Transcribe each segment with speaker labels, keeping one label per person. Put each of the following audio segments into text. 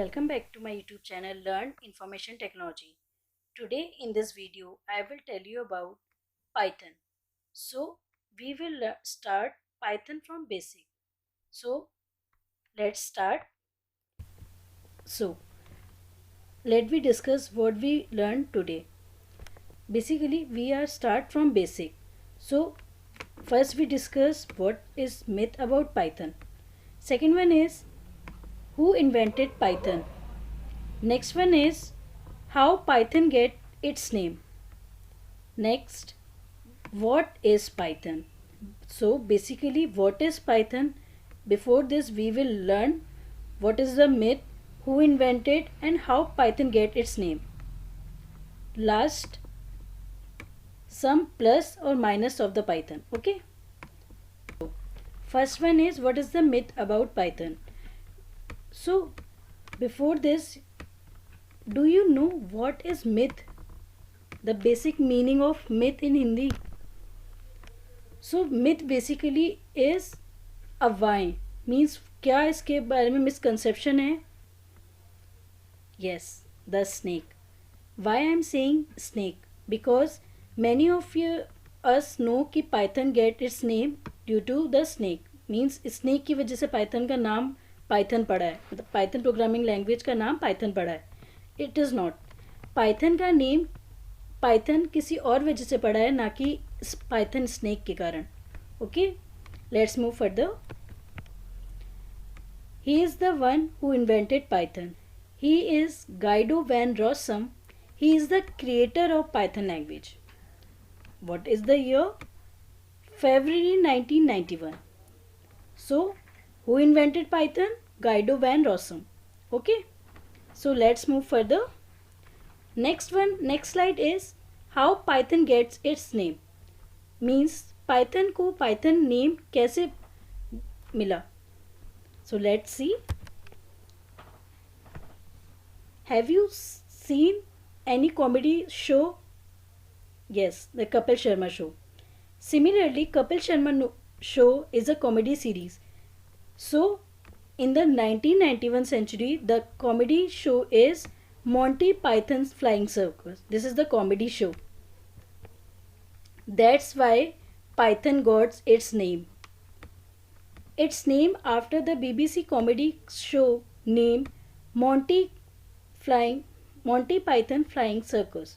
Speaker 1: welcome back to my YouTube channel Learn Information Technology. Today in this video I will tell you about Python. So we will start Python from basic. So let's start. So let me discuss what we learned today. Basically we are start from basic. So first we discuss what is myth about Python. Second one is who invented Python. Next one is how Python get its name. Next, what is Python? So basically what is Python? Before this we will learn what is the myth, who invented and how Python get its name. Last, some plus or minus of the Python. Okay. First one is what is the myth about Python. So before this, do you know what is myth? The basic meaning of myth in Hindi. So myth basically is अफवाहें means क्या इसके बारे में misconception है. Yes, the snake. Why I am saying snake? Because many of us know कि Python get its name due to the snake. Means snake की वजह से Python का नाम Python पड़ा है, मतलब Python प्रोग्रामिंग लैंग्वेज का नाम Python पड़ा है. It is not. Python का नेम Python किसी और वजह से पड़ा है, ना कि Python snake के कारण. Okay, let's move further. He is the one who invented Python. He is Guido van Rossum. He is the creator of Python language. What is the year? February 1991. So, who invented Python? Guido van Rossum. Okay. So, let's move further. Next slide is how Python gets its name. Means Python को Python name कैसे मिला? So let's see. Have you seen any comedy show? Yes, the Kapil Sharma show. Similarly, Kapil Sharma show is a comedy series. So, in the 1991 century, the comedy show is Monty Python's Flying Circus. This is the comedy show. That's why Python got its name. Its name after the BBC comedy show named Monty Python Flying Circus.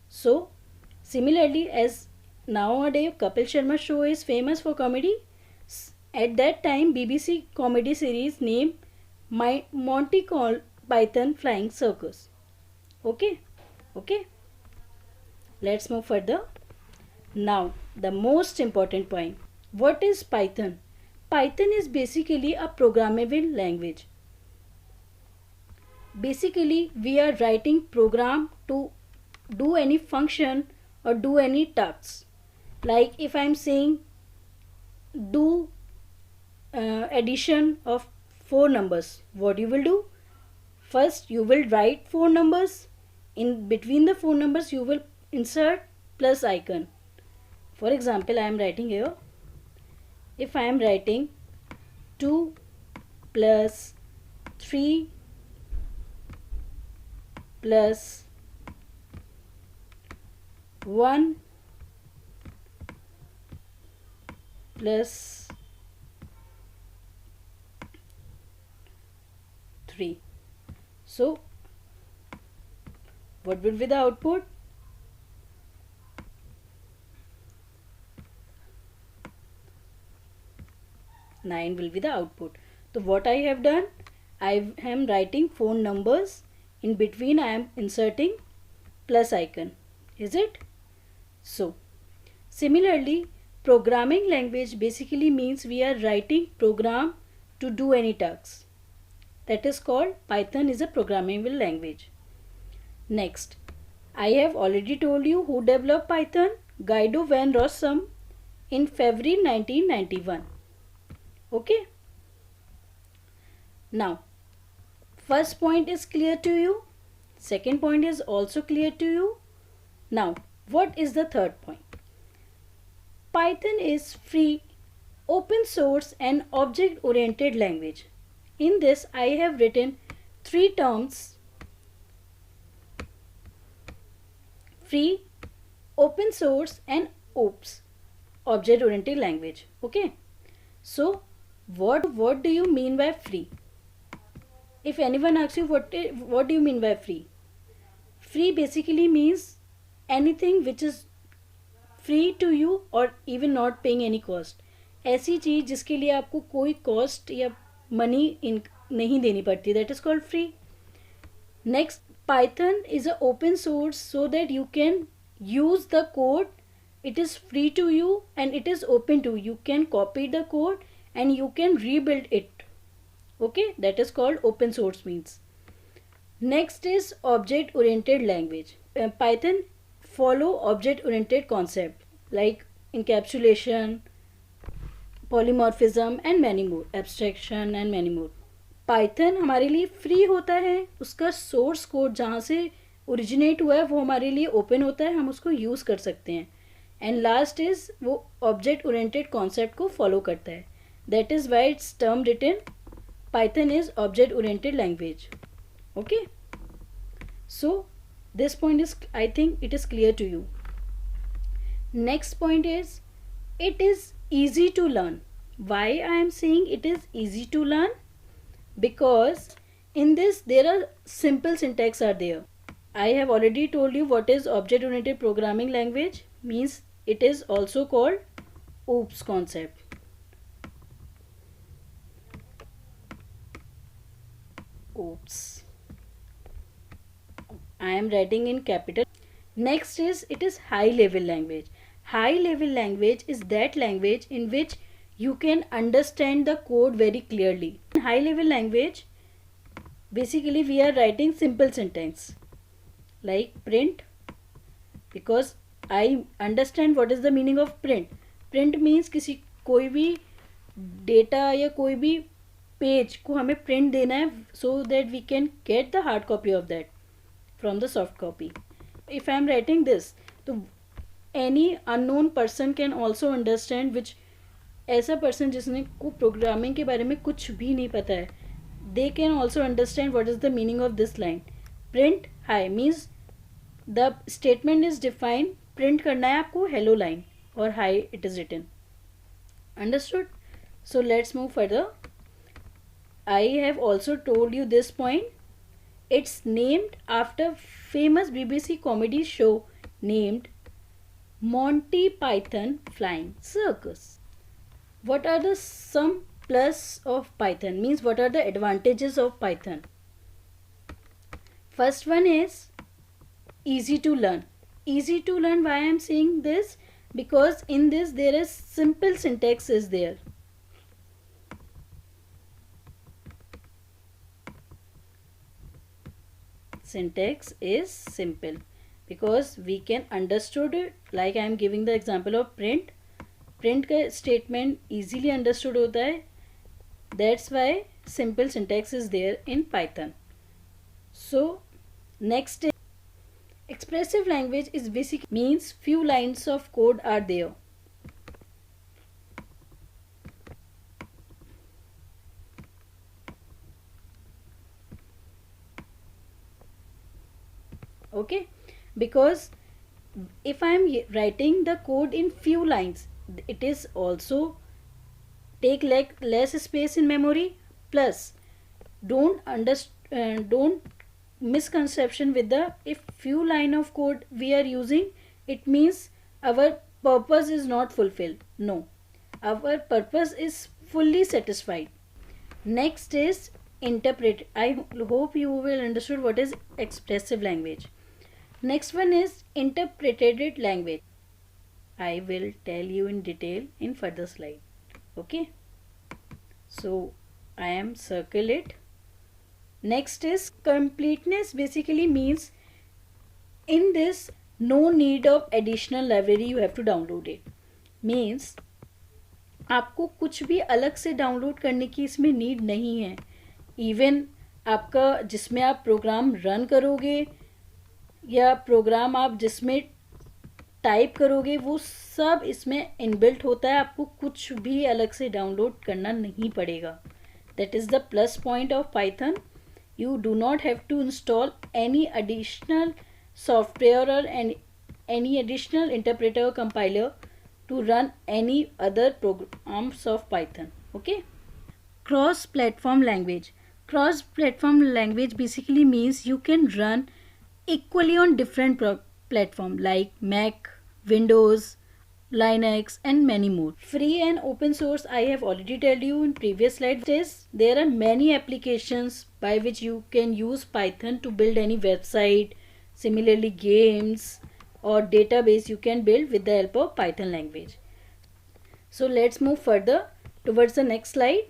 Speaker 1: So, similarly as nowadays Kapil Sharma show is famous for comedy, at that time BBC comedy series named Monty Python Flying Circus. Okay. Let's move further. Now, the most important point. What is Python? Python is basically a programmable language. Basically, we are writing program to do any function or do any tasks. Like if I am saying do addition of 4 numbers, what you will do? First, you will write 4 numbers. In between the 4 numbers, you will insert plus icon. For example, I am writing here. If I am writing 2 plus 3 plus 1 plus 3. So, what will be the output? 9 will be the output. So what I have done, I am writing 4 numbers. In between I am inserting plus icon. Is it? So similarly, programming language basically means we are writing program to do any tasks. That is called Python is a programmable language. Next, I have already told you who developed Python. Guido van Rossum in February 1991. Okay. Now, first point is clear to you. Second point is also clear to you. Now, what is the third point? Python is free, open source and object oriented language. In this, I have written three terms: free, open source, and OOPS, object oriented language. Okay, so what do you mean by free? If anyone asks you what do you mean by free, free basically means anything which is free to you or even not paying any cost. ऐसी चीज़ जिसके लिए आपको कोई cost या money नहीं देनी पड़ती, that is called free. Next, Python is a open source so that you can use the code. It is free to you and it is open to you. You can copy the code and you can rebuild it. Okay, that is called open source means. Next is object oriented language. Python follow object oriented concept like encapsulation, polymorphism and many more, abstraction and many more. Python हमारे लिए free होता है, उसका source code जहाँ से originate हुआ है वो हमारे लिए ओपन होता है, हम उसको यूज़ कर सकते हैं. एंड लास्ट इज वो ऑब्जेक्ट ओरिएंटेड कॉन्सेप्ट को फॉलो करता है. That is why it's term written Python is object oriented language. Okay, so this point is, I think it is clear to you. Next point is, it is easy to learn. Why I am saying it is easy to learn? Because in this there are simple syntax are there. I have already told you what is object oriented programming language means. It is also called OOPS concept. OOPS. I am writing in capital. Next is, it is high level language. High level language is that language in which you can understand the code very clearly. In high level language, basically we are writing simple sentence like print, because I understand what is the meaning of print. Print means किसी कोई भी data या कोई भी page को हमें print देना है so that we can get the hard copy of that from the soft copy. If I am writing this, तो any unknown person can also understand, which ऐसा person जिसने को प्रोग्रामिंग के बारे में कुछ भी नहीं पता है, they can also understand what is the meaning of this line. Print hi means the statement is defined, print करना है आपको hello line और hi it is written. Understood? So let's move further. I have also told you this point. It's named after famous BBC comedy show named Monty Python Flying Circus. What are the some plus of Python? Means what are the advantages of Python? First one is easy to learn. Easy to learn, why I am saying this? Because in this there is simple syntax is there. Syntax is simple because we can understood it. Like I am giving the example of print. Print का statement easily understood होता है. That's why simple syntax is there in Python. So next is expressive language is basic, means few lines of code are there. Okay, because if I am writing the code in few lines, it is also take like less space in memory. Plus don't misconception with the, if few line of code we are using, it means our purpose is not fulfilled. No, our purpose is fully satisfied. Next is interpret. I hope you will understood what is expressive language. Next one is interpreted language. I will tell you in detail in further slide. Okay, so I am circle it. Next is completeness. Basically means in this no need of additional library, you have to download it. Means आपको कुछ भी अलग से download करने की इसमें need नहीं है. इवन आपका जिसमें आप प्रोग्राम रन करोगे या प्रोग्राम आप जिसमें टाइप करोगे वो सब इसमें इनबिल्ट होता है. आपको कुछ भी अलग से डाउनलोड करना नहीं पड़ेगा. That is the plus point of Python. You do not have to install any additional software or any additional interpreter or compiler to run any other programs of Python. Okay. Cross-platform language. Cross-platform language basically means you can run equally on different platform like Mac, Windows, Linux and many more. Free and open source, I have already told you in previous slides, is there are many applications by which you can use Python to build any website. Similarly, games or database you can build with the help of Python language. So let's move further towards the next slide.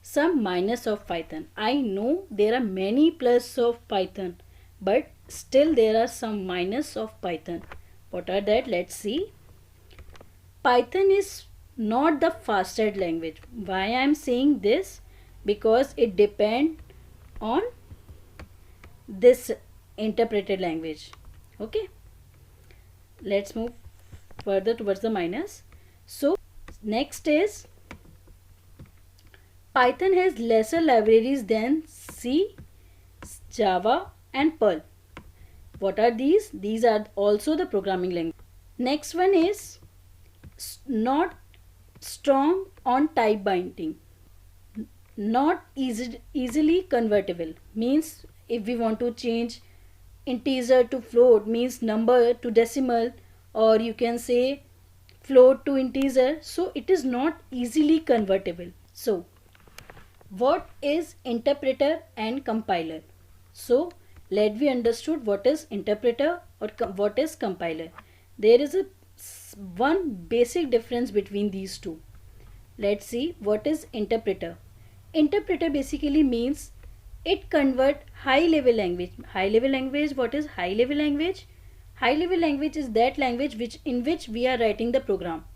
Speaker 1: Some minus of Python. I know there are many plus of Python, but still there are some minus of Python. What are that? Let's see. Python is not the fastest language. Why I am saying this? Because it depends on this interpreted language. Okay. Let's move further towards the minus. So next is Python has lesser libraries than C, Java and Perl. What are these? These are also the programming language. Next one is not strong on type binding. Not easily convertible. Means if we want to change integer to float, means number to decimal, or you can say float to integer. So it is not easily convertible. So what is interpreter and compiler? So let we understood what is interpreter or what is compiler. There is one basic difference between these two. Let's see what is interpreter. Interpreter basically means it convert high level language. High level language, what is high level language? High level language is that language in which we are writing the program,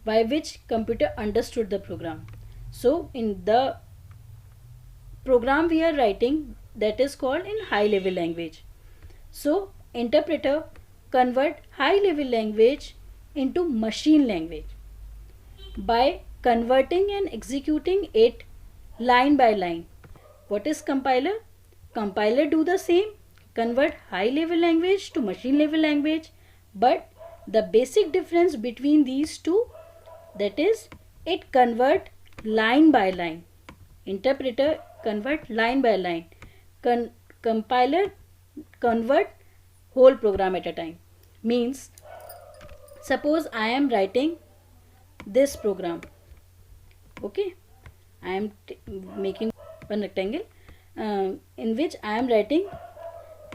Speaker 1: by which computer understood the program. So in the program we are writing, that is called in high level language. So interpreter convert high level language into machine language by converting and executing it line by line. What is compiler? Compiler do the same, convert high level language to machine level language, but the basic difference between these two, that is it convert line by line. Interpreter convert line by line. Compiler convert whole program at a time. Means suppose I am writing this program. Okay, I am making one rectangle in which I am writing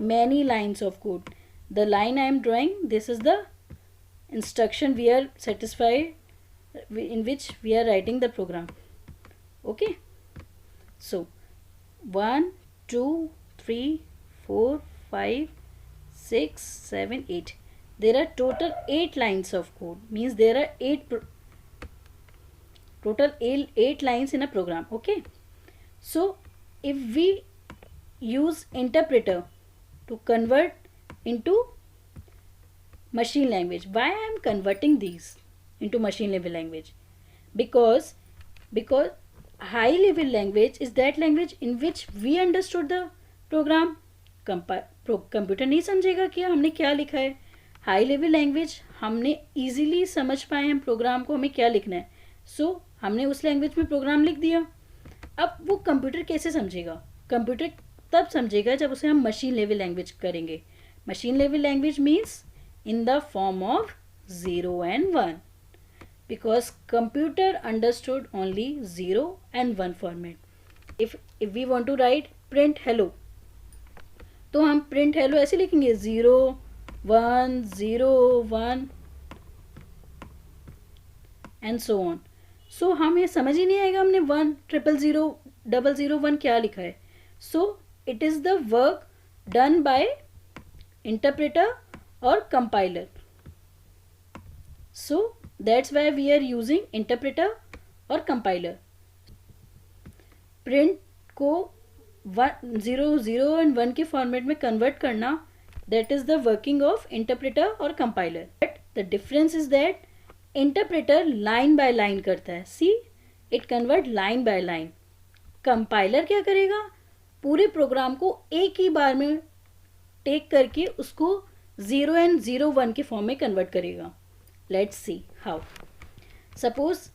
Speaker 1: many lines of code. The line I am drawing, this is the instruction we are satisfied in which we are writing the program. Okay, so 1 2 3 4 5 6 7 8, there are total 8 lines of code. Means there are total 8 lines in a program. Okay, so if we use interpreter to convert into machine language, why I am converting these into machine level language? Because high level language is that language in which we understood the program. Computer नहीं समझेगा कि हमने क्या लिखा है. High level language हमने easily समझ पाए हम प्रोग्राम को, हमें क्या लिखना है. सो हमने उस लैंग्वेज में प्रोग्राम लिख दिया. अब वो कंप्यूटर कैसे समझेगा? कंप्यूटर तब समझेगा जब उसे हम मशीन लेवल लैंग्वेज करेंगे. Machine level language means in the form of 0 and 1, because computer understood only 0 and 1 format. If we want to write print hello, तो हम print hello ऐसे लिखेंगे 0 1 0 1 and so on. So हमें समझ ही नहीं आएगा हमने 1 0 0 0 0 1 क्या लिखा है. So it is the work done by interpreter or compiler. So that's why we are using interpreter or compiler. Print को 0 0 and 1 के फॉर्मेट में कन्वर्ट करना, that is the working of interpreter or compiler. But the difference is that interpreter line by line करता है. See, it convert line by line. Compiler क्या करेगा, पूरे programme को एक ही बार में टेक करके उसको 0 and 0 1 के फॉर्म में कन्वर्ट करेगा. Let's see how. Suppose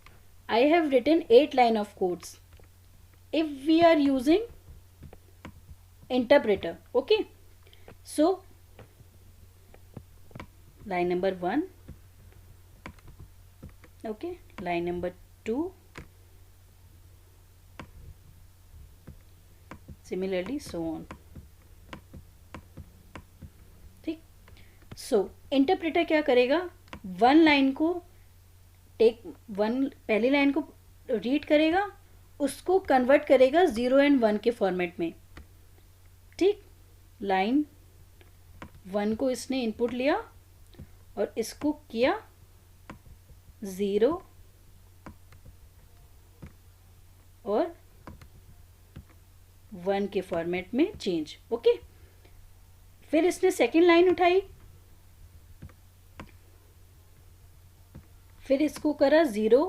Speaker 1: I have written 8 line of codes. If we are using interpreter, okay, so line number 1, okay, line number 2, similarly so on. ठीक. So इंटरप्रेटर क्या करेगा, one line को पहली line को read करेगा, उसको convert करेगा 0 and 1 के फॉर्मेट में. ठीक. लाइन 1 को इसने इनपुट लिया और इसको किया 0 और 1 के फॉर्मेट में चेंज. ओके. फिर इसने सेकेंड लाइन उठाई, फिर इसको करा 0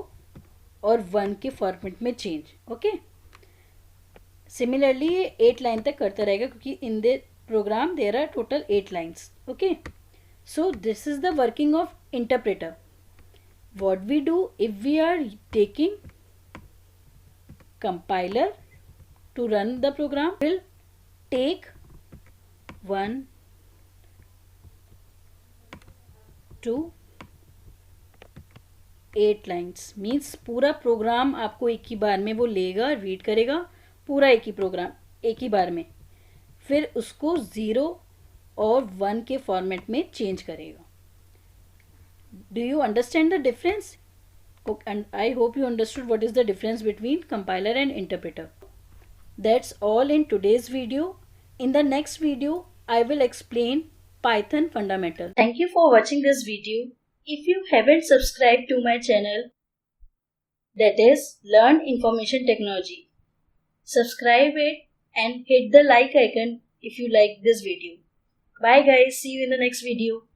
Speaker 1: और 1 के फॉर्मेट में चेंज. ओके. सिमिलरली ये 8 लाइन तक करता रहेगा क्योंकि in the program there are total 8 lines. Okay. So this is the working of interpreter. What we do if we are taking compiler to run the program, will take 1 to 8 lines. Means पूरा programme आपको एक ही बार में वो लेगा, read करेगा पूरा एक ही programme एक ही बार में, फिर उसको 0 और 1 के फॉर्मेट में चेंज करेगा. Do you understand the difference? And I hope you understood what is the difference between compiler and interpreter. That's all in today's video. In the next video, I will explain Python fundamental. Thank you for watching this video. If you haven't subscribed to my channel, that is Learn Information Technology, subscribe it and hit the like icon if you like this video. Bye guys, see you in the next video.